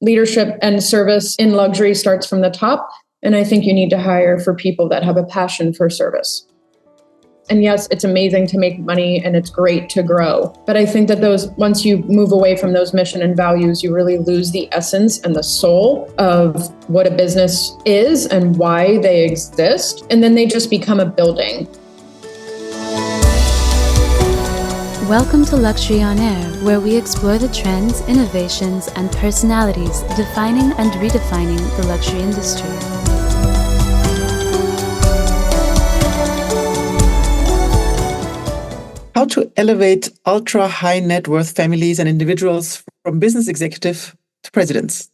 leadership and service in luxury starts from the top. And I think you need to hire for people that have a passion for service. And yes, it's amazing to make money and it's great to grow. But I think that once you move away from those mission and values, you really lose the essence and the soul of what a business is and why they exist. And then they just become a building. Welcome to Luxury on Air, where we explore the trends, innovations, and personalities defining and redefining the luxury industry. How to elevate ultra-high net worth families and individuals from business executive to presidents.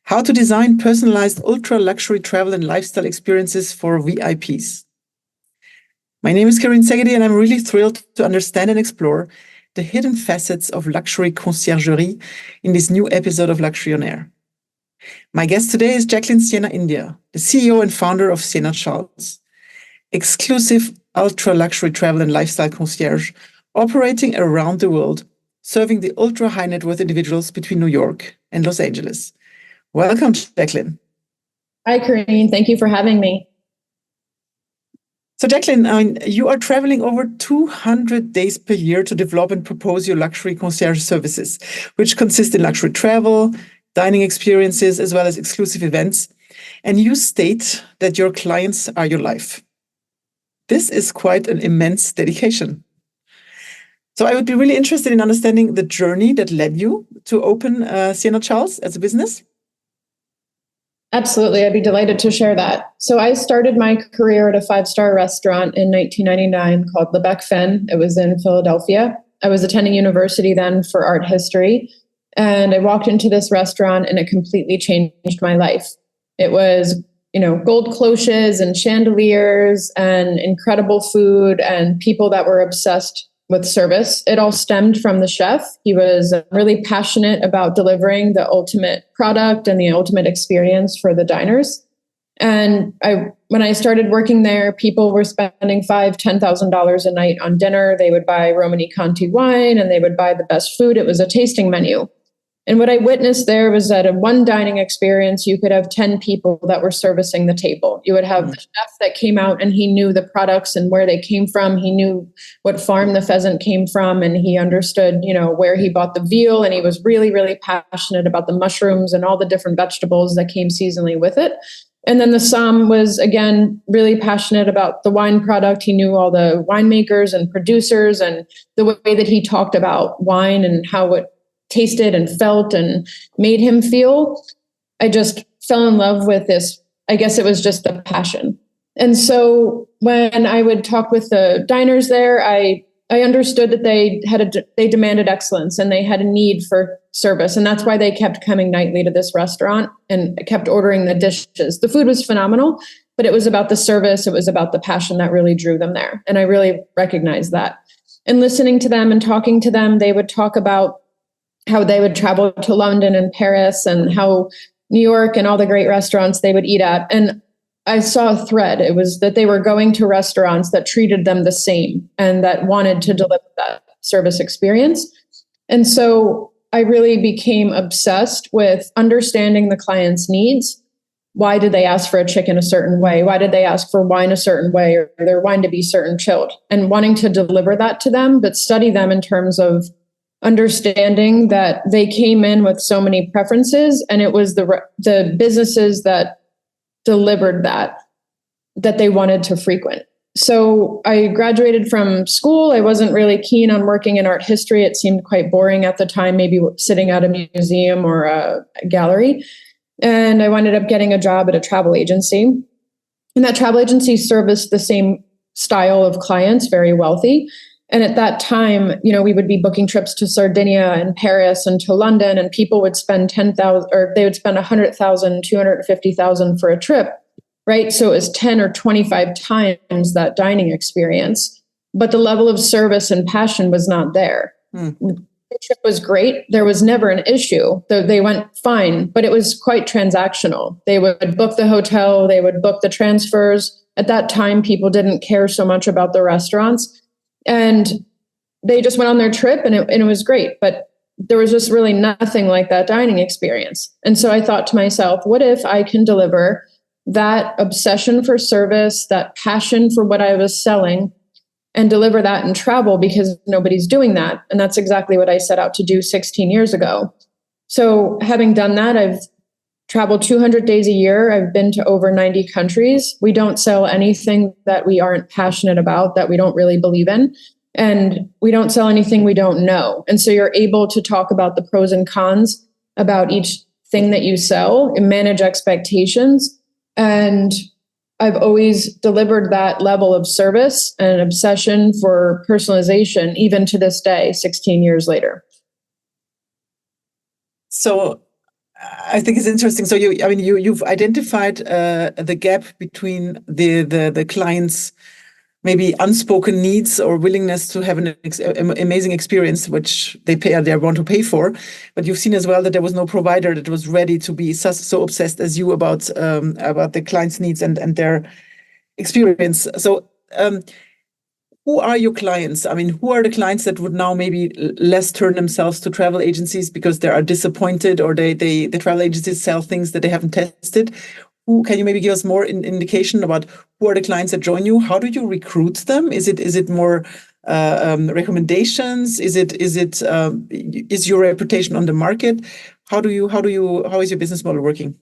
How to design personalized ultra-luxury travel and lifestyle experiences for VIPs. My name is Karine Szegedi, and I'm really thrilled to understand and explore the hidden facets of luxury conciergerie in this new episode of Luxury on Air. My guest today is Jaclyn Sienna India, the CEO and founder of Sienna Charles, exclusive ultra-luxury travel and lifestyle concierge operating around the world, serving the ultra-high net worth individuals between New York and Los Angeles. Welcome, Jaclyn. Hi, Karine. Thank you for having me. So, Jaclyn, you are traveling over 200 days per year to develop and propose your luxury concierge services, which consist in luxury travel, dining experiences, as well as exclusive events. And you state that your clients are your life. This is quite an immense dedication. So I would be really interested in understanding the journey that led you to open Sienna Charles as a business. Absolutely. I'd be delighted to share that. So I started my career at a 5-star restaurant in 1999 called Le Bec Fin. It was in Philadelphia. I was attending university then for art history. And I walked into this restaurant and it completely changed my life. It was gold cloches and chandeliers and incredible food and people that were obsessed with service. It all stemmed from the chef. He was really passionate about delivering the ultimate product and the ultimate experience for the diners. And when I started working there, people were spending $5,000, $10,000 a night on dinner. They would buy Romani Conti wine and they would buy the best food. It was a tasting menu. And what I witnessed there was that in one dining experience, you could have 10 people that were servicing the table. You would have the chef that came out and he knew the products and where they came from. He knew what farm the pheasant came from and he understood, where he bought the veal. And he was really, really passionate about the mushrooms and all the different vegetables that came seasonally with it. And then the somm was, again, really passionate about the wine product. He knew all the winemakers and producers and the way that he talked about wine and how it tasted and felt and made him feel. I just fell in love with this. I guess it was just the passion. And so when I would talk with the diners there, I understood that they demanded excellence and they had a need for service. And that's why they kept coming nightly to this restaurant and kept ordering the dishes. The food was phenomenal, but it was about the service. It was about the passion that really drew them there. And I really recognized that. And listening to them and talking to them, they would talk about how they would travel to London and Paris and how New York and all the great restaurants they would eat at. And I saw a thread. It was that they were going to restaurants that treated them the same and that wanted to deliver that service experience. And so I really became obsessed with understanding the client's needs. Why did they ask for a chicken a certain way? Why did they ask for wine a certain way or their wine to be certain chilled? And wanting to deliver that to them, but study them in terms of understanding that they came in with so many preferences and it was the businesses that delivered that they wanted to frequent. So I graduated from school. I wasn't really keen on working in art history. It seemed quite boring at the time, maybe sitting at a museum or a gallery. And I ended up getting a job at a travel agency. And that travel agency serviced the same style of clients, very wealthy. And at that time, we would be booking trips to Sardinia and Paris and to London, and people would spend $10,000 or they would spend $100,000, $250,000 for a trip, right? So it was 10 or 25 times that dining experience, but the level of service and passion was not there. The trip was great. There was never an issue. They went fine, but it was quite transactional. They would book the hotel, they would book the transfers. At that time, people didn't care so much about the restaurants. And they just went on their trip and it was great. But there was just really nothing like that dining experience. And so I thought to myself, what if I can deliver that obsession for service, that passion for what I was selling, and deliver that in travel, because nobody's doing that. And that's exactly what I set out to do 16 years ago. So having done that, I've traveled 200 days a year. I've been to over 90 countries. We don't sell anything that we aren't passionate about, that we don't really believe in. And we don't sell anything we don't know. And so you're able to talk about the pros and cons about each thing that you sell and manage expectations. And I've always delivered that level of service and an obsession for personalization, even to this day, 16 years later. So I think it's interesting. So you've identified the gap between the client's maybe unspoken needs or willingness to have an amazing experience, which they want to pay for. But you've seen as well that there was no provider that was ready to be so obsessed as you about the client's needs and their experience. So who are your clients? I mean, who are the clients that would now maybe less turn themselves to travel agencies because they are disappointed, or the travel agencies sell things that they haven't tested? Can you maybe give us more indication about who are the clients that join you? How do you recruit them? Is it more recommendations? Is your reputation on the market? How is your business model working?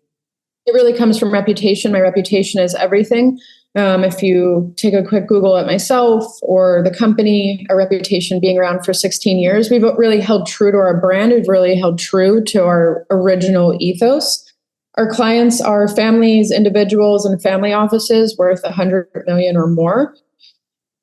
It really comes from reputation. My reputation is everything. If you take a quick Google at myself or the company, our reputation being around for 16 years, we've really held true to our brand. We've really held true to our original ethos. Our clients are families, individuals, and family offices worth 100 million or more.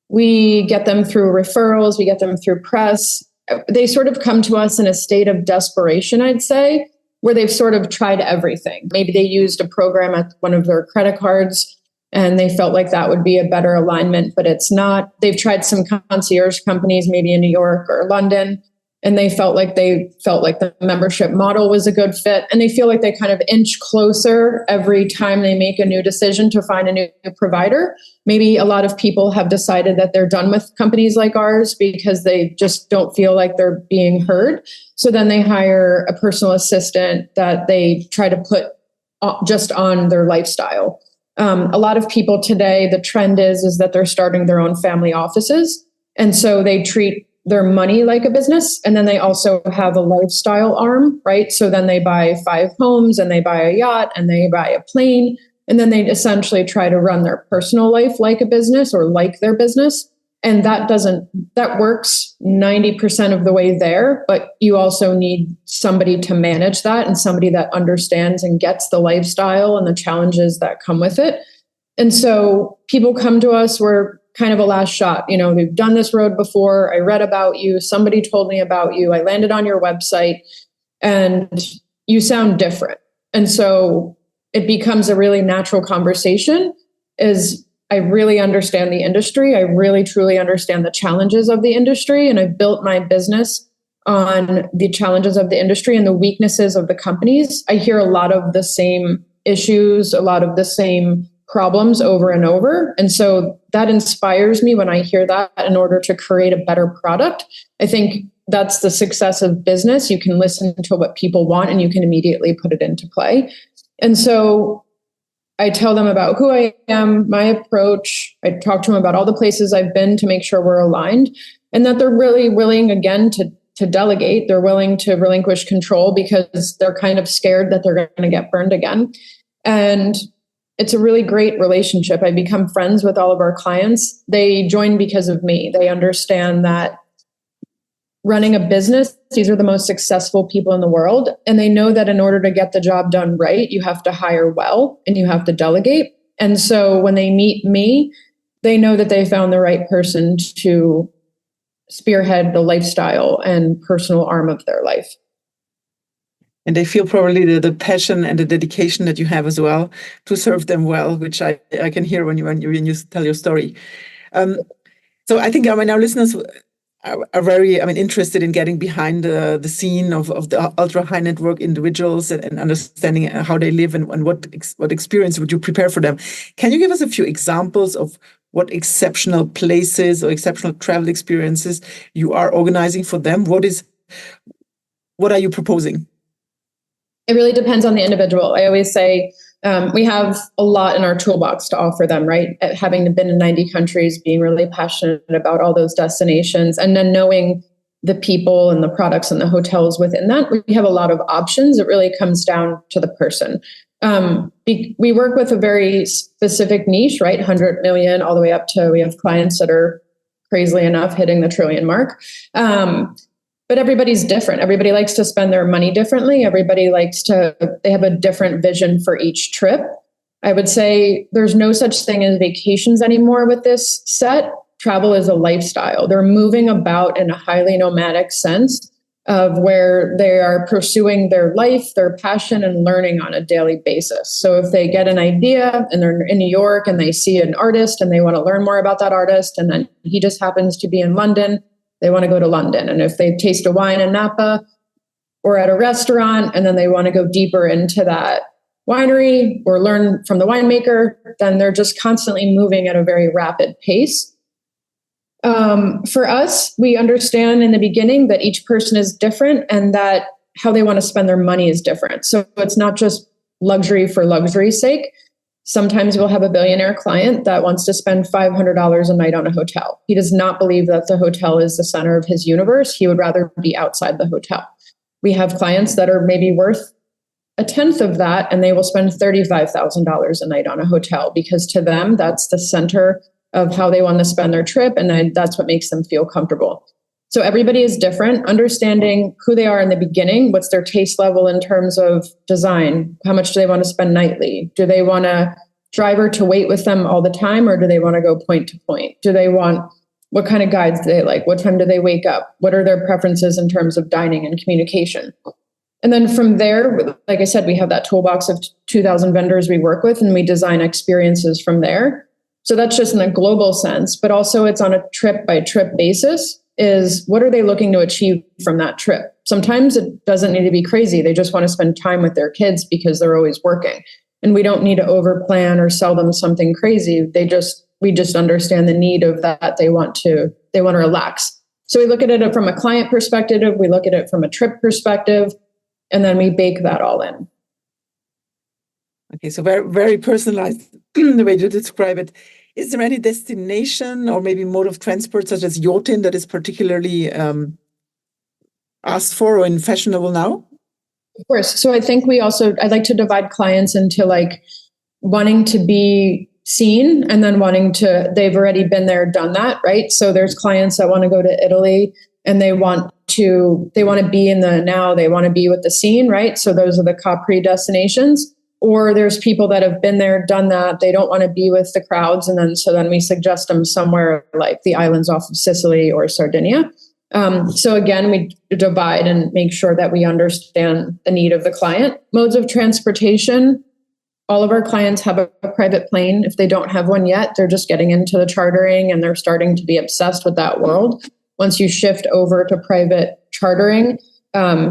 We get them through referrals. We get them through press. They sort of come to us in a state of desperation, I'd say, where they've sort of tried everything. Maybe they used a program at one of their credit cards and they felt like that would be a better alignment, but it's not. They've tried some concierge companies, maybe in New York or London, and they felt like the membership model was a good fit. And they feel like they kind of inch closer every time they make a new decision to find a new provider. Maybe a lot of people have decided that they're done with companies like ours because they just don't feel like they're being heard. So then they hire a personal assistant that they try to put just on their lifestyle. A lot of people today, the trend is that they're starting their own family offices. And so they treat their money like a business. And then they also have a lifestyle arm, right? So then they buy 5 homes and they buy a yacht and they buy a plane. And then they essentially try to run their personal life like a business or like their business. And that works 90% of the way there, but you also need somebody to manage that and somebody that understands and gets the lifestyle and the challenges that come with it. And so people come to us, we're kind of a last shot. We've done this road before. I read about you. Somebody told me about you. I landed on your website and you sound different. And so it becomes a really natural conversation as I really understand the industry. I really, truly understand the challenges of the industry. And I've built my business on the challenges of the industry and the weaknesses of the companies. I hear a lot of the same issues, a lot of the same problems over and over. And so that inspires me when I hear that in order to create a better product. I think that's the success of business. You can listen to what people want and you can immediately put it into play. And so I tell them about who I am, my approach. I talk to them about all the places I've been to make sure we're aligned, and that they're really willing, again, to delegate. They're willing to relinquish control because they're kind of scared that they're going to get burned again. And it's a really great relationship. I become friends with all of our clients. They join because of me. They understand that running a business, these are the most successful people in the world. And they know that in order to get the job done right, you have to hire well and you have to delegate. And so when they meet me, they know that they found the right person to spearhead the lifestyle and personal arm of their life. And they feel probably the passion and the dedication that you have as well to serve them well, which I can hear when you tell your story. So I think our listeners are very interested in getting behind the scene of the ultra high net worth individuals and understanding how they live and what experience would you prepare for them. Can you give us a few examples of what exceptional places or exceptional travel experiences you are organizing for them? what are you proposing? It really depends on the individual. I always say we have a lot in our toolbox to offer them, right? Having been in 90 countries, being really passionate about all those destinations, and then knowing the people and the products and the hotels within that, we have a lot of options. It really comes down to the person. We work with a very specific niche, right? 100 million all the way up to, we have clients that are crazily enough hitting the trillion mark. But everybody's different. Everybody likes to spend their money differently. They have a different vision for each trip. I would say there's no such thing as vacations anymore with this set. Travel is a lifestyle. They're moving about in a highly nomadic sense of where they are pursuing their life, their passion, and learning on a daily basis. So if they get an idea and they're in New York and they see an artist and they want to learn more about that artist, and then he just happens to be in London, they want to go to London. And if they taste a wine in Napa or at a restaurant, and then they want to go deeper into that winery or learn from the winemaker, then they're just constantly moving at a very rapid pace. For us, we understand in the beginning that each person is different and that how they want to spend their money is different. So it's not just luxury for luxury's sake. Sometimes we'll have a billionaire client that wants to spend $500 a night on a hotel. He does not believe that the hotel is the center of his universe. He would rather be outside the hotel. We have clients that are maybe worth a tenth of that, and they will spend $35,000 a night on a hotel because to them, that's the center of how they want to spend their trip. And then that's what makes them feel comfortable. So everybody is different. Understanding who they are in the beginning, what's their taste level in terms of design, how much do they want to spend nightly? Do they want a driver to wait with them all the time, or do they want to go point to point? What kind of guides do they like? What time do they wake up? What are their preferences in terms of dining and communication? And then from there, like I said, we have that toolbox of 2,000 vendors we work with, and we design experiences from there. So that's just in a global sense, but also it's on a trip by trip basis. Is what are they looking to achieve from that trip? Sometimes it doesn't need to be crazy. They just want to spend time with their kids because they're always working. And we don't need to overplan or sell them something crazy. We just understand the need of that. They want to relax. So we look at it from a client perspective, we look at it from a trip perspective, and then we bake that all in. Okay, so very, very personalized the way you describe it. Is there any destination or maybe mode of transport such as yachting that is particularly asked for or in fashionable now? Of course. So I think I'd like to divide clients into like wanting to be seen and then they've already been there, done that, right? So there's clients that want to go to Italy and they want to be in the now, they want to be with the scene, right? So those are the Capri destinations. Or there's people that have been there, done that. They don't want to be with the crowds. And then we suggest them somewhere like the islands off of Sicily or Sardinia. So again, we divide and make sure that we understand the need of the client. Modes of transportation. All of our clients have a private plane. If they don't have one yet, they're just getting into the chartering and they're starting to be obsessed with that world. Once you shift over to private chartering,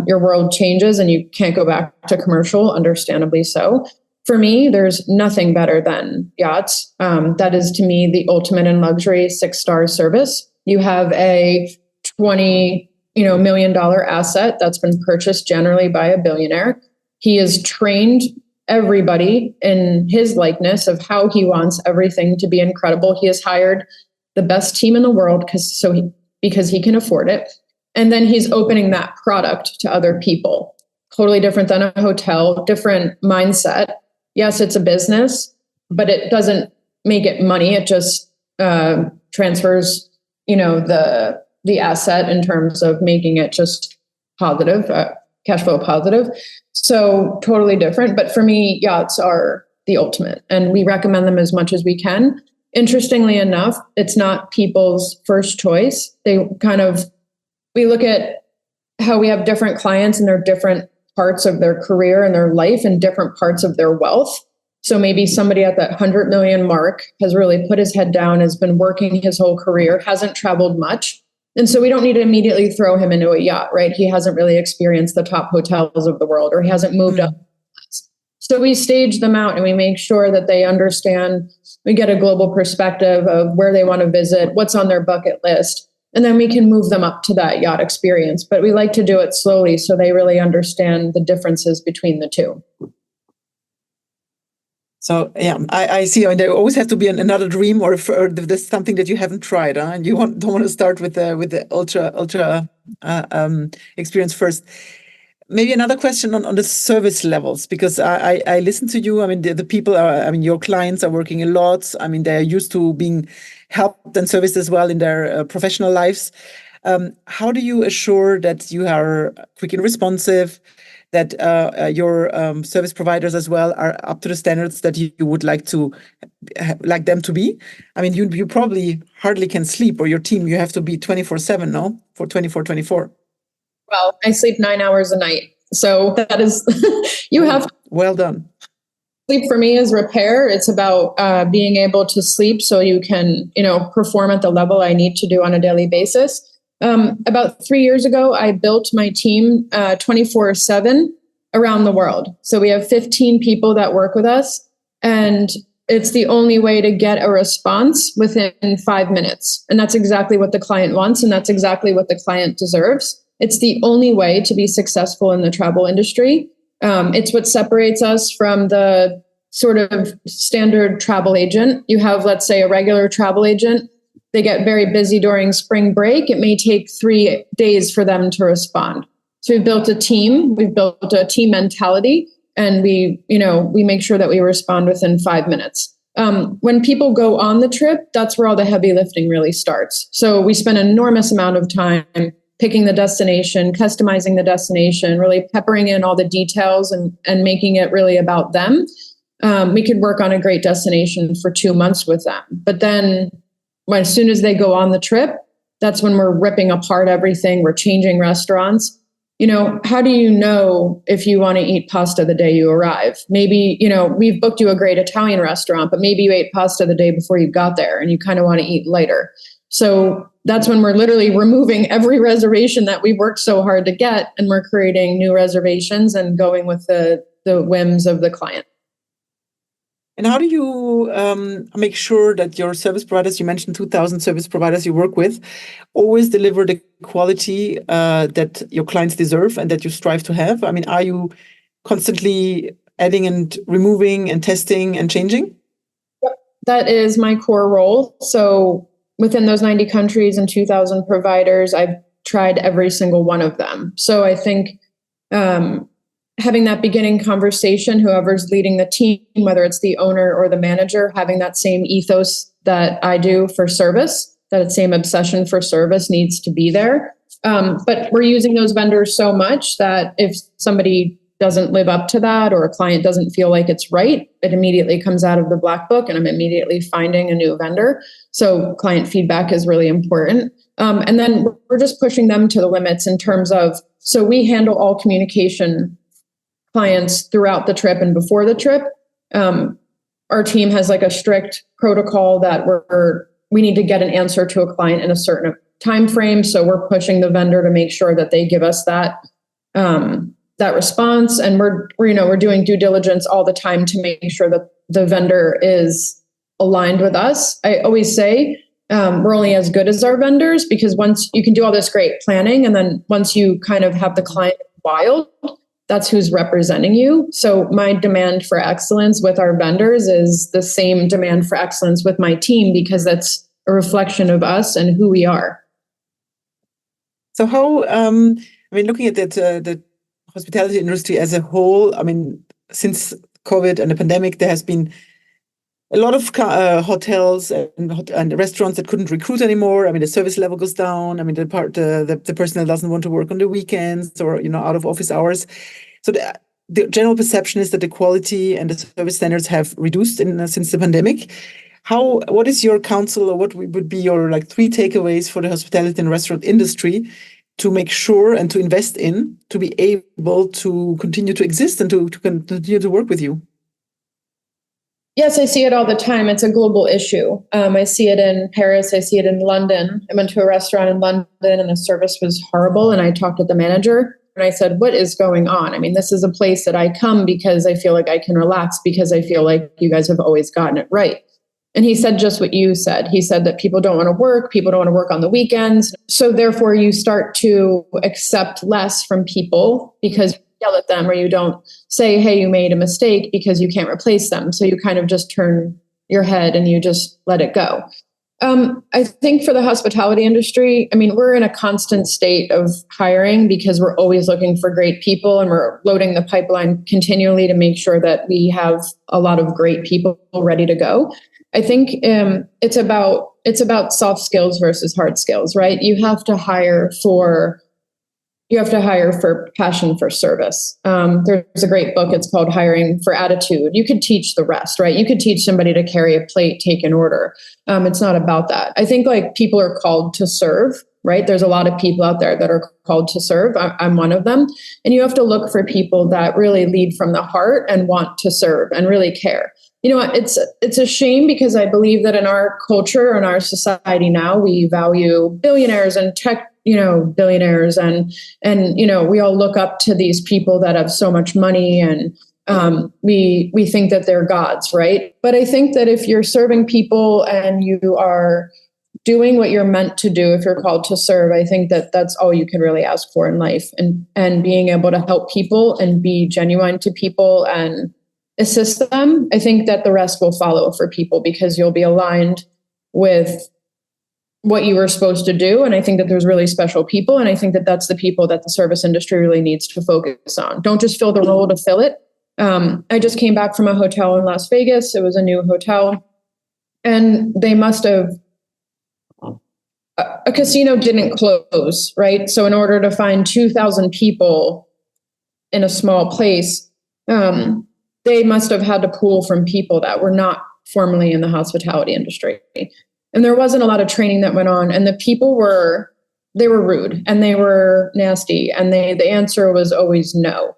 your world changes and you can't go back to commercial, understandably so. For me, there's nothing better than yachts. That is to me the ultimate in luxury 6-star service. You have a $20 million asset that's been purchased generally by a billionaire. He has trained everybody in his likeness of how he wants everything to be incredible. He has hired the best team in the world because he can afford it. And then he's opening that product to other people. Totally different than a hotel, different mindset. Yes, it's a business, but it doesn't make it money. It just transfers, the asset in terms of making it just positive, cash flow positive. So totally different. But for me, yachts are the ultimate, and we recommend them as much as we can. Interestingly enough, it's not people's first choice. We look at how we have different clients and their different parts of their career and their life and different parts of their wealth. So maybe somebody at that 100 million mark has really put his head down, has been working his whole career, hasn't traveled much. And so we don't need to immediately throw him into a yacht, right? He hasn't really experienced the top hotels of the world, or he hasn't moved up. So we stage them out and we make sure that they understand, we get a global perspective of where they want to visit, what's on their bucket list. And then we can move them up to that yacht experience. But we like to do it slowly so they really understand the differences between the two. So yeah, I see. I mean, there always has to be another dream, or there's something that you haven't tried, and you don't want to start with the ultra experience first. Maybe another question on the service levels, because I listen to you. I mean, the people are. I mean, your clients are working a lot. I mean, they're used to being helped and serviced as well in their professional lives. How do you assure that you are quick and responsive, that your service providers as well are up to the standards that you would like them to be? I mean, you probably hardly can sleep, or your team, you have to be 24/7, no? For 24/24. Well, I sleep 9 hours a night. So that is, well done. Sleep for me is repair. It's about being able to sleep so you can, perform at the level I need to do on a daily basis. About 3 years ago, I built my team 24/7 around the world. So we have 15 people that work with us, and it's the only way to get a response within 5 minutes. And that's exactly what the client wants, and that's exactly what the client deserves. It's the only way to be successful in the travel industry. It's what separates us from the sort of standard travel agent. You have, let's say, a regular travel agent. They get very busy during spring break. It may take 3 days for them to respond. So we've built a team. We've built a team mentality, and we make sure that we respond within 5 minutes. When people go on the trip, that's where all the heavy lifting really starts. So we spend an enormous amount of time picking the destination, customizing the destination, really peppering in all the details and making it really about them. We could work on a great destination for 2 months with them. But then as soon as they go on the trip, that's when we're ripping apart everything. We're changing restaurants. How do you know if you want to eat pasta the day you arrive? Maybe, we've booked you a great Italian restaurant, but maybe you ate pasta the day before you got there and you kind of want to eat lighter. So that's when we're literally removing every reservation that we worked so hard to get, and we're creating new reservations and going with the whims of the client. And how do you make sure that your service providers, you mentioned 2,000 service providers you work with, always deliver the quality that your clients deserve and that you strive to have? I mean, are you constantly adding and removing and testing and changing? Yep. That is my core role. So within those 90 countries and 2,000 providers, I've tried every single one of them. So I think having that beginning conversation, whoever's leading the team, whether it's the owner or the manager, having that same ethos that I do for service, that same obsession for service needs to be there. But we're using those vendors so much that if somebody doesn't live up to that, or a client doesn't feel like it's right, it immediately comes out of the black book and I'm immediately finding a new vendor. So client feedback is really important. And then we're just pushing them to the limits in terms of, so we handle all communication clients throughout the trip and before the trip. Our team has like a strict protocol that we need to get an answer to a client in a certain time frame. So we're pushing the vendor to make sure that they give us that response, and we're doing due diligence all the time to make sure that the vendor is aligned with us. I always say we're only as good as our vendors, because once you can do all this great planning, and then once you kind of have the client wild, that's who's representing you. So my demand for excellence with our vendors is the same demand for excellence with my team, because that's a reflection of us and who we are. So how, looking at the hospitality industry as a whole, since COVID and the pandemic, there has been a lot of hotels and restaurants that couldn't recruit anymore. The service level goes down. The personnel doesn't want to work on the weekends or out of office hours. So the general perception is that the quality and the service standards have reduced since the pandemic. What is your counsel, or what would be your 3 takeaways for the hospitality and restaurant industry to make sure and to invest in to be able to continue to exist and to continue to work with you? Yes, I see it all the time. It's a global issue. I see it in Paris. I see it in London. I went to a restaurant in London and the service was horrible. And I talked to the manager and I said, what is going on? This is a place that I come because I feel like I can relax, because I feel like you guys have always gotten it right. And he said just what you said. He said that people don't want to work. People don't want to work on the weekends. So therefore, you start to accept less from people because you yell at them, or you don't say, hey, you made a mistake, because you can't replace them. So you kind of just turn your head and you just let it go. I think for the hospitality industry, I mean, we're in a constant state of hiring because we're always looking for great people, and we're loading the pipeline continually to make sure that we have a lot of great people ready to go. I think it's about soft skills versus hard skills, right? You have to hire for passion for service. There's a great book. It's called Hiring for Attitude. You could teach the rest, right? You could teach somebody to carry a plate, take an order. It's not about that. I think like people are called to serve, right? There's a lot of people out there that are called to serve. I'm one of them. And you have to look for people that really lead from the heart and want to serve and really care. You know, it's a shame because I believe that in our culture and our society now, we value billionaires and tech, billionaires and, we all look up to these people that have so much money, and we think that they're gods, right? But I think that if you're serving people and you are doing what you're meant to do, if you're called to serve, I think that that's all you can really ask for in life, and being able to help people and be genuine to people and assist them. I think that the rest will follow for people because you'll be aligned with what you were supposed to do. And I think that there's really special people. And I think that that's the people that the service industry really needs to focus on. Don't just fill the role to fill it. I just came back from a hotel in Las Vegas. It was a new hotel. And they must have, a casino didn't close, right? So in order to find 2,000 people in a small place, they must have had to pull from people that were not formerly in the hospitality industry. And there wasn't a lot of training that went on. And the people were rude and they were nasty. And the answer was always no.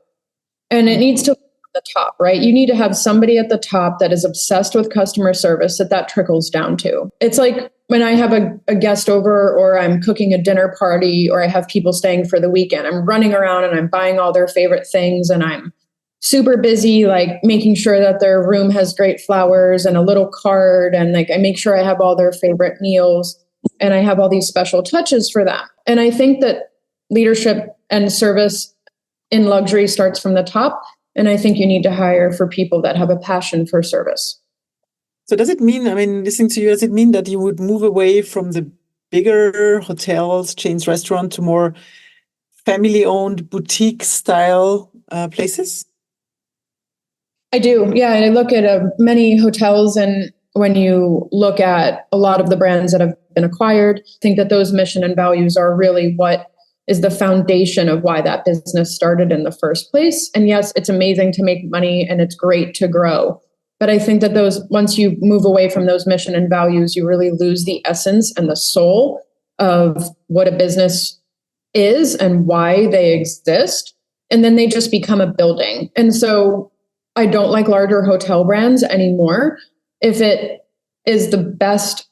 And it needs to be at the top, right? You need to have somebody at the top that is obsessed with customer service that trickles down to. It's like when I have a guest over, or I'm cooking a dinner party, or I have people staying for the weekend, I'm running around and I'm buying all their favorite things, and I'm super busy, like making sure that their room has great flowers and a little card. And like, I make sure I have all their favorite meals, and I have all these special touches for them. And I think that leadership and service in luxury starts from the top. And I think you need to hire for people that have a passion for service. So does it mean, listening to you, does it mean that you would move away from the bigger hotels, chains, restaurant to more family-owned boutique style places? I do. Yeah. And I look at many hotels, and when you look at a lot of the brands that have been acquired, I think that those mission and values are really what is the foundation of why that business started in the first place. And yes, it's amazing to make money and it's great to grow. But I think that once you move away from those mission and values, you really lose the essence and the soul of what a business is and why they exist. And then they just become a building. And so I don't like larger hotel brands anymore if it is the best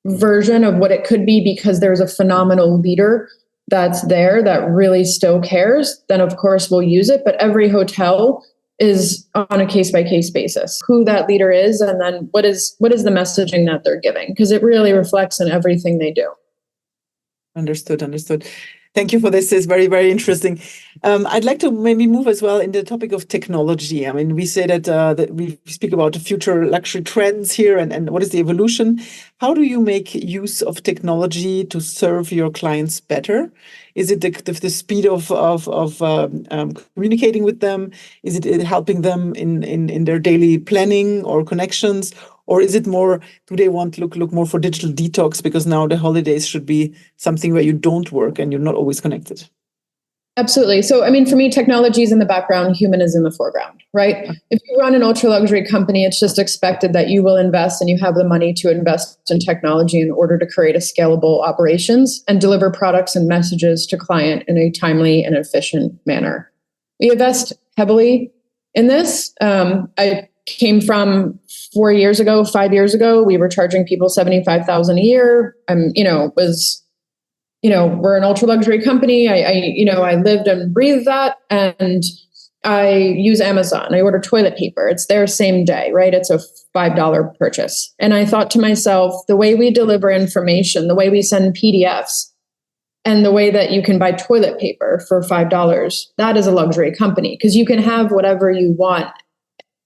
version of what it could be, because there's a phenomenal leader that's there that really still cares, then of course we'll use it. But every hotel is on a case-by-case basis, who that leader is, and then what is the messaging that they're giving, because it really reflects in everything they do. Understood. Thank you for this. It's very, very interesting. I'd like to maybe move as well in the topic of technology. We say that we speak about the future luxury trends here and what is the evolution. How do you make use of technology to serve your clients better? Is it the speed of communicating with them? Is it helping them in their daily planning or connections? Or is it more, do they want to look more for digital detox, because now the holidays should be something where you don't work and you're not always connected? Absolutely. So, for me, technology is in the background, human is in the foreground, right? If you run an ultra luxury company, it's just expected that you will invest and you have the money to invest in technology in order to create a scalable operations and deliver products and messages to client in a timely and efficient manner. We invest heavily in this. I came from 5 years ago, we were charging people $75,000 a year. We're an ultra luxury company. I lived and breathed that. And I use Amazon. I order toilet paper. It's there same day, right? It's a $5 purchase. And I thought to myself, the way we deliver information, the way we send PDFs, and the way that you can buy toilet paper for $5, that is a luxury company, because you can have whatever you want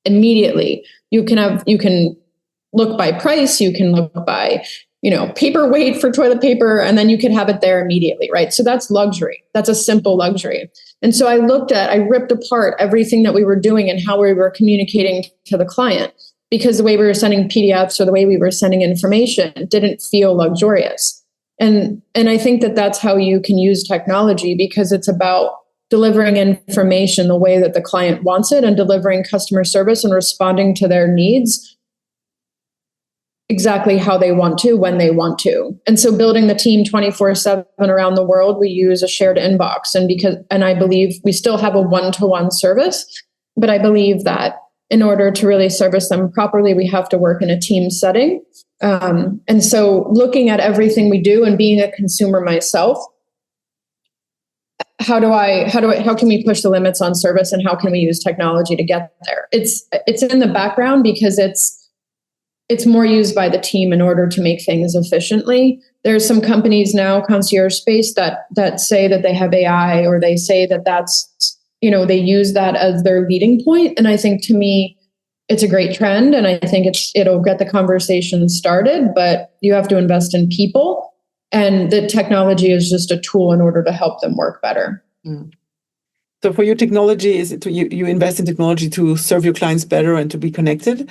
immediately. You can look by price, you can look by, paper weight for toilet paper, and then you can have it there immediately, right? So that's luxury. That's a simple luxury. And so I ripped apart everything that we were doing and how we were communicating to the client, because the way we were sending PDFs or the way we were sending information didn't feel luxurious. And I think that that's how you can use technology, because it's about delivering information the way that the client wants it and delivering customer service and responding to their needs exactly how they want to, when they want to. And so building the team 24/7 around the world, we use a shared inbox. And I believe we still have a one-to-one service, but I believe that in order to really service them properly, we have to work in a team setting. And so looking at everything we do and being a consumer myself, how can we push the limits on service, and how can we use technology to get there? It's in the background because it's more used by the team in order to make things efficiently. There's some companies now, concierge space, that say that they have AI, or they say that that's, they use that as their leading point. And I think, to me, it's a great trend, and I think it'll get the conversation started, but you have to invest in people, and the technology is just a tool in order to help them work better. Mm. So for you, technology is you invest in technology to serve your clients better and to be connected.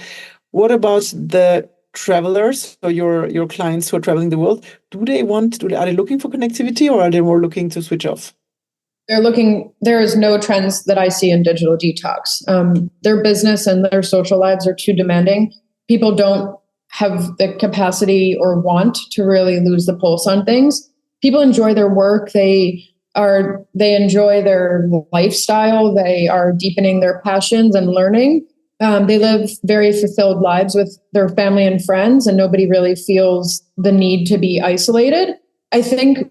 What about the travelers, so your clients who are traveling the world? Are they looking for connectivity, or are they more looking to switch off? There is no trends that I see in digital detox. Their business and their social lives are too demanding. People don't have the capacity or want to really lose the pulse on things. People enjoy their work. They enjoy their lifestyle. They are deepening their passions and learning. They live very fulfilled lives with their family and friends, and nobody really feels the need to be isolated. I think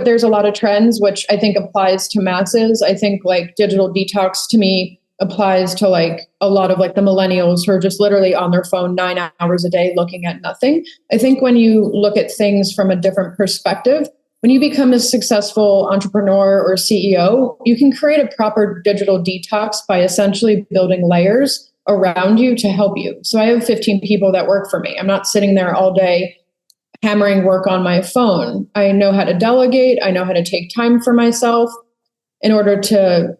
there's a lot of trends, which I think applies to masses. I think like digital detox to me applies to like a lot of like the millennials who are just literally on their phone 9 hours a day looking at nothing. I think when you look at things from a different perspective, when you become a successful entrepreneur or CEO, you can create a proper digital detox by essentially building layers around you to help you. So I have 15 people that work for me. I'm not sitting there all day hammering work on my phone. I know how to delegate. I know how to take time for myself in order to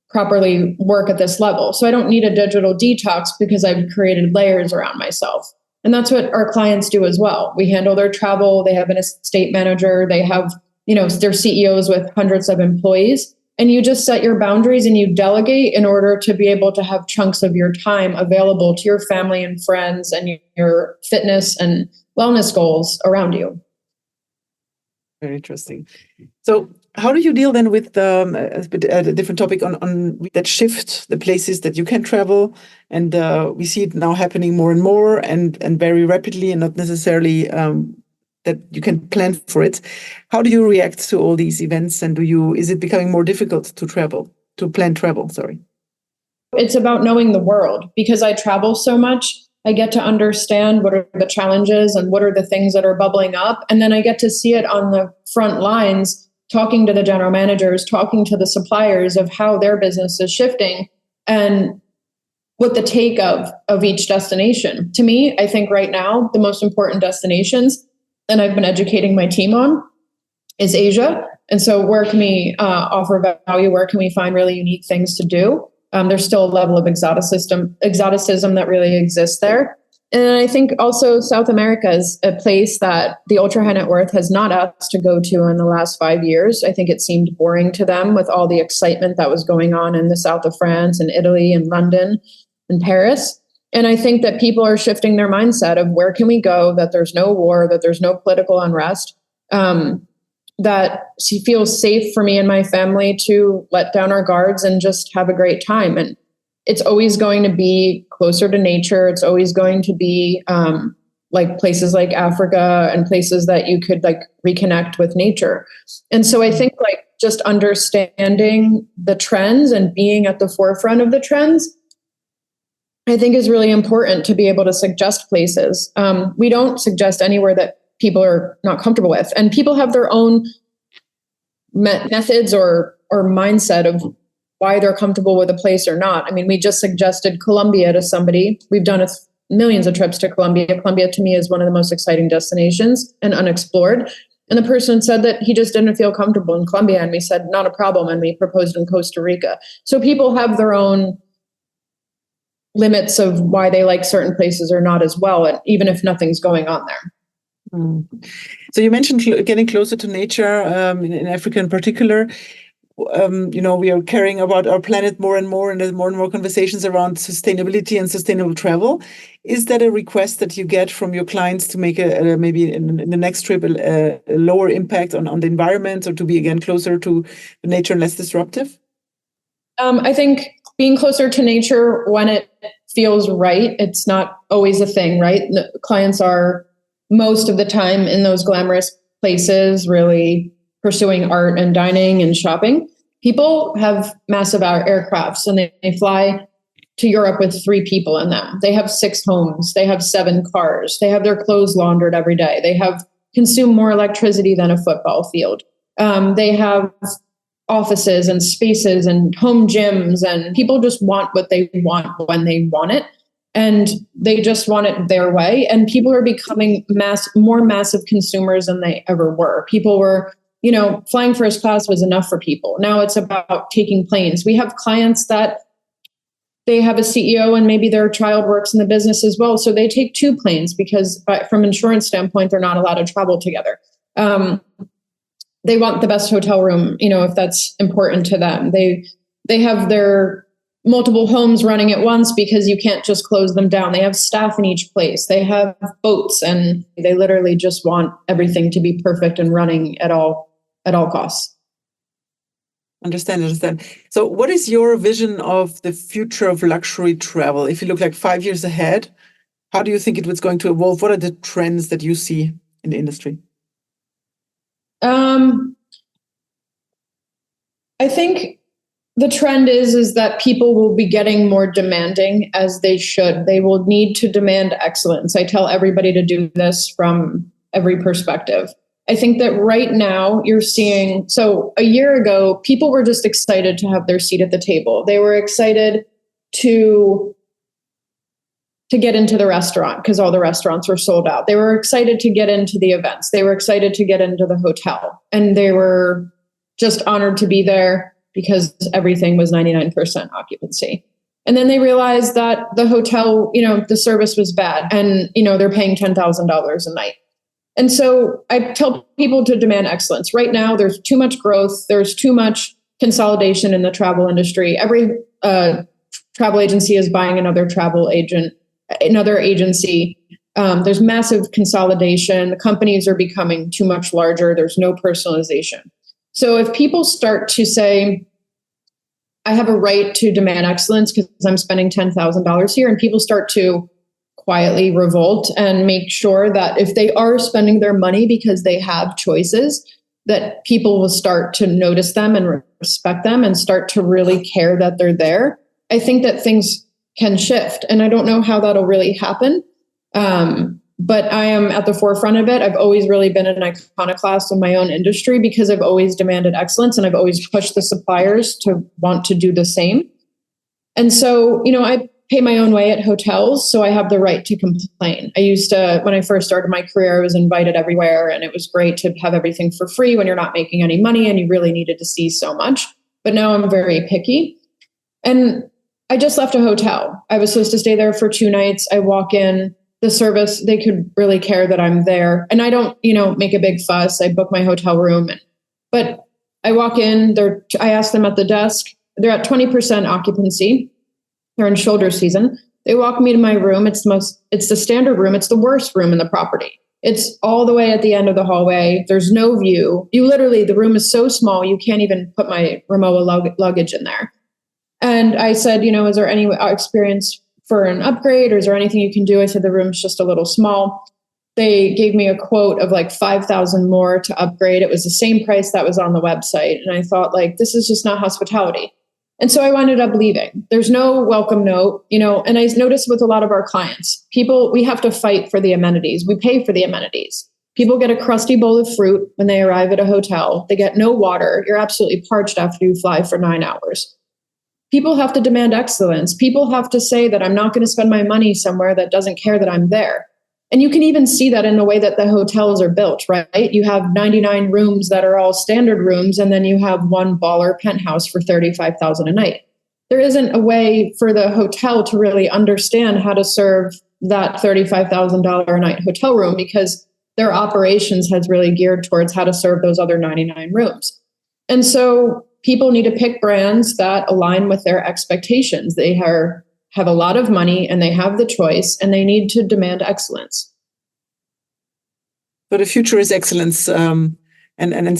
properly work at this level. So I don't need a digital detox because I've created layers around myself. And that's what our clients do as well. We handle their travel. They have an estate manager. They have, their CEOs with hundreds of employees. And you just set your boundaries and you delegate in order to be able to have chunks of your time available to your family and friends and your fitness and wellness goals around you. Very interesting. So how do you deal then with a different topic on that shift, the places that you can travel? And we see it now happening more and more and very rapidly, and not necessarily that you can plan for it. How do you react to all these events? And is it becoming more difficult to plan travel? Sorry. It's about knowing the world. Because I travel so much, I get to understand what are the challenges and what are the things that are bubbling up. And then I get to see it on the front lines, talking to the general managers, talking to the suppliers of how their business is shifting and what the take of each destination. To me, I think right now, the most important destinations, and I've been educating my team on, is Asia. And so where can we offer value? Where can we find really unique things to do? There's still a level of exoticism that really exists there. And I think also South America is a place that the ultra high net worth has not asked to go to in the last 5 years. I think it seemed boring to them with all the excitement that was going on in the south of France and Italy and London and Paris. And I think that people are shifting their mindset of where can we go, that there's no war, that there's no political unrest, that feels safe for me and my family to let down our guards and just have a great time. And it's always going to be closer to nature. It's always going to be like places like Africa and places that you could like reconnect with nature. And so I think like just understanding the trends and being at the forefront of the trends, I think is really important to be able to suggest places. We don't suggest anywhere that people are not comfortable with, and people have their own methods or mindset of why they're comfortable with a place or not. I mean, we just suggested Colombia to somebody. We've done millions of trips to Colombia. Colombia to me is one of the most exciting destinations and unexplored. And the person said that he just didn't feel comfortable in Colombia. And we said, not a problem. And we proposed in Costa Rica. So people have their own limits of why they like certain places or not as well, and even if nothing's going on there. So you mentioned getting closer to nature in Africa in particular. We are caring about our planet more and more, and there's more and more conversations around sustainability and sustainable travel. Is that a request that you get from your clients to make maybe in the next trip a lower impact on the environment, or to be again closer to nature and less disruptive? I think being closer to nature when it feels right, it's not always a thing, right? The clients are most of the time in those glamorous places, really pursuing art and dining and shopping. People have massive aircrafts and they fly to Europe with 3 people in them. They have 6 homes. They have 7 cars. They have their clothes laundered every day. They have consumed more electricity than a football field. They have offices and spaces and home gyms, and people just want what they want when they want it. And they just want it their way. And people are becoming more massive consumers than they ever were. People were, flying first class was enough for people. Now it's about taking planes. We have clients that they have a CEO and maybe their child works in the business as well. So they take 2 planes because from insurance standpoint, they're not allowed to travel together. They want the best hotel room, if that's important to them. They have their multiple homes running at once because you can't just close them down. They have staff in each place. They have boats, and they literally just want everything to be perfect and running at all costs. Understand. So what is your vision of the future of luxury travel? If you look like 5 years ahead, how do you think it was going to evolve? What are the trends that you see in the industry? I think the trend is that people will be getting more demanding, as they should. They will need to demand excellence. I tell everybody to do this from every perspective. I think that right now you're seeing, so a year ago, people were just excited to have their seat at the table. They were excited to get into the restaurant because all the restaurants were sold out. They were excited to get into the events. They were excited to get into the hotel. And they were just honored to be there because everything was 99% occupancy. And then they realized that the hotel, the service was bad, and, they're paying $10,000 a night. And so I tell people to demand excellence. Right now, there's too much growth. There's too much consolidation in the travel industry. Every travel agency is buying another agency. There's massive consolidation. The companies are becoming too much larger. There's no personalization. So if people start to say, I have a right to demand excellence because I'm spending $10,000 here, and people start to quietly revolt and make sure that if they are spending their money because they have choices, that people will start to notice them and respect them and start to really care that they're there. I think that things can shift, and I don't know how that'll really happen. But I am at the forefront of it. I've always really been an iconoclast in my own industry because I've always demanded excellence, and I've always pushed the suppliers to want to do the same. And so, I pay my own way at hotels, so I have the right to complain. I used to, when I first started my career, I was invited everywhere, and it was great to have everything for free when you're not making any money and you really needed to see so much. But now I'm very picky. And I just left a hotel. I was supposed to stay there for 2 nights. I walk in. The service, they could really care that I'm there. And I don't, make a big fuss. I book my hotel room. But I walk in, I ask them at the desk, they're at 20% occupancy. They're in shoulder season. They walk me to my room. It's the standard room. It's the worst room in the property. It's all the way at the end of the hallway. There's no view. The room is so small, you can't even put my Rimowa luggage in there. And I said, is there any experience for an upgrade, or is there anything you can do? I said, the room's just a little small. they gave me a quote of like 5,000 more to upgrade. It was the same price that was on the website. And I thought, like, this is just not hospitality. And so I ended up leaving. There's no welcome note, and I noticed with a lot of our clients, we have to fight for the amenities. We pay for the amenities. People get a crusty bowl of fruit when they arrive at a hotel. They get no water. You're absolutely parched after you fly for 9 hours. People have to demand excellence. People have to say that I'm not going to spend my money somewhere that doesn't care that I'm there. And you can even see that in the way that the hotels are built, right? You have 99 rooms that are all standard rooms, and then you have one baller penthouse for $35,000 a night. There isn't a way for the hotel to really understand how to serve that $35,000 a night hotel room, because their operations has really geared towards how to serve those other 99 rooms. And so people need to pick brands that align with their expectations. They have a lot of money and they have the choice, and they need to demand excellence. So the future is excellence and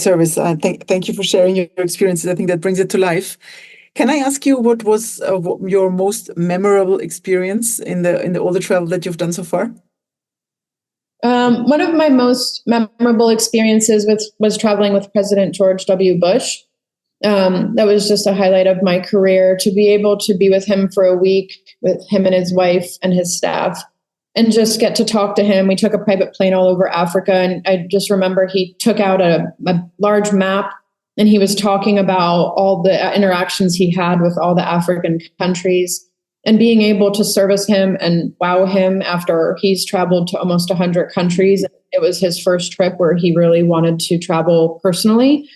service. Thank you for sharing your experiences. I think that brings it to life. Can I ask you what was your most memorable experience in all the travel that you've done so far? One of my most memorable experiences was traveling with President George W. Bush. That was just a highlight of my career, to be able to be with him for a week, with him and his wife and his staff, and just get to talk to him. We took a private plane all over Africa, and I just remember he took out a large map, and he was talking about all the interactions he had with all the African countries, and being able to service him and wow him after he's traveled to almost 100 countries. It was his first trip where he really wanted to travel personally.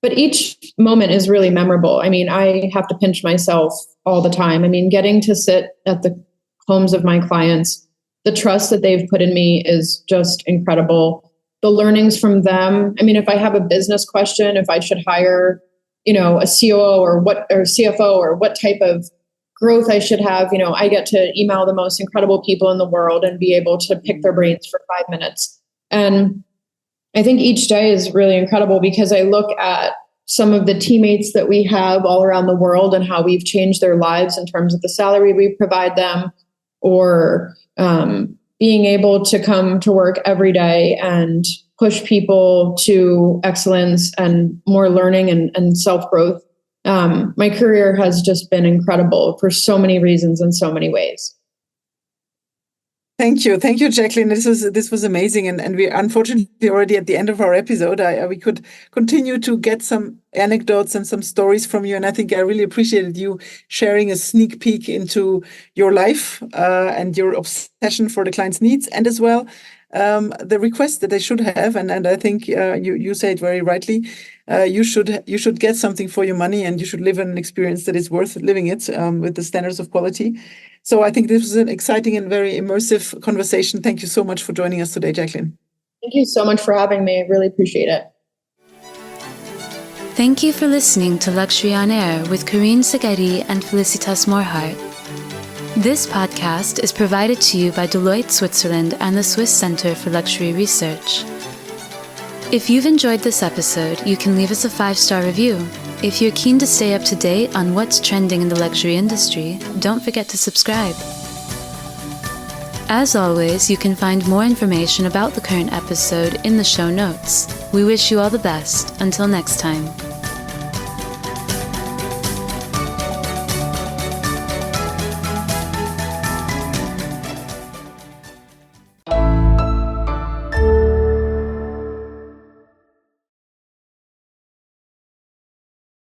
But each moment is really memorable. I mean, I have to pinch myself all the time. I mean, getting to sit at the homes of my clients, the trust that they've put in me is just incredible. The learnings from them. I mean, if I have a business question, if I should hire, a COO or CFO, or what type of growth I should have, I get to email the most incredible people in the world and be able to pick their brains for 5 minutes. And I think each day is really incredible, because I look at some of the teammates that we have all around the world and how we've changed their lives in terms of the salary we provide them, or being able to come to work every day and push people to excellence and more learning and self-growth. My career has just been incredible for so many reasons and so many ways. Thank you, Jaclyn. This was amazing, and we're unfortunately already at the end of our episode. We could continue to get some anecdotes and some stories from you, and I think I really appreciated you sharing a sneak peek into your life and your obsession for the client's needs, and as well the request that they should have. And I think you say it very rightly. You should get something for your money, and you should live an experience that is worth living it with the standards of quality. So I think this was an exciting and very immersive conversation. Thank you so much for joining us today, Jaclyn. Thank you so much for having me. I really appreciate it. Thank you for listening to Luxury on Air with Karine Szegedi and Felicitas Morhart. This podcast is provided to you by Deloitte Switzerland and the Swiss Center for Luxury Research. If you've enjoyed this episode, you can leave us a 5-star review. If you're keen to stay up to date on what's trending in the luxury industry, don't forget to subscribe. As always, you can find more information about the current episode in the show notes. We wish you all the best. Until next time.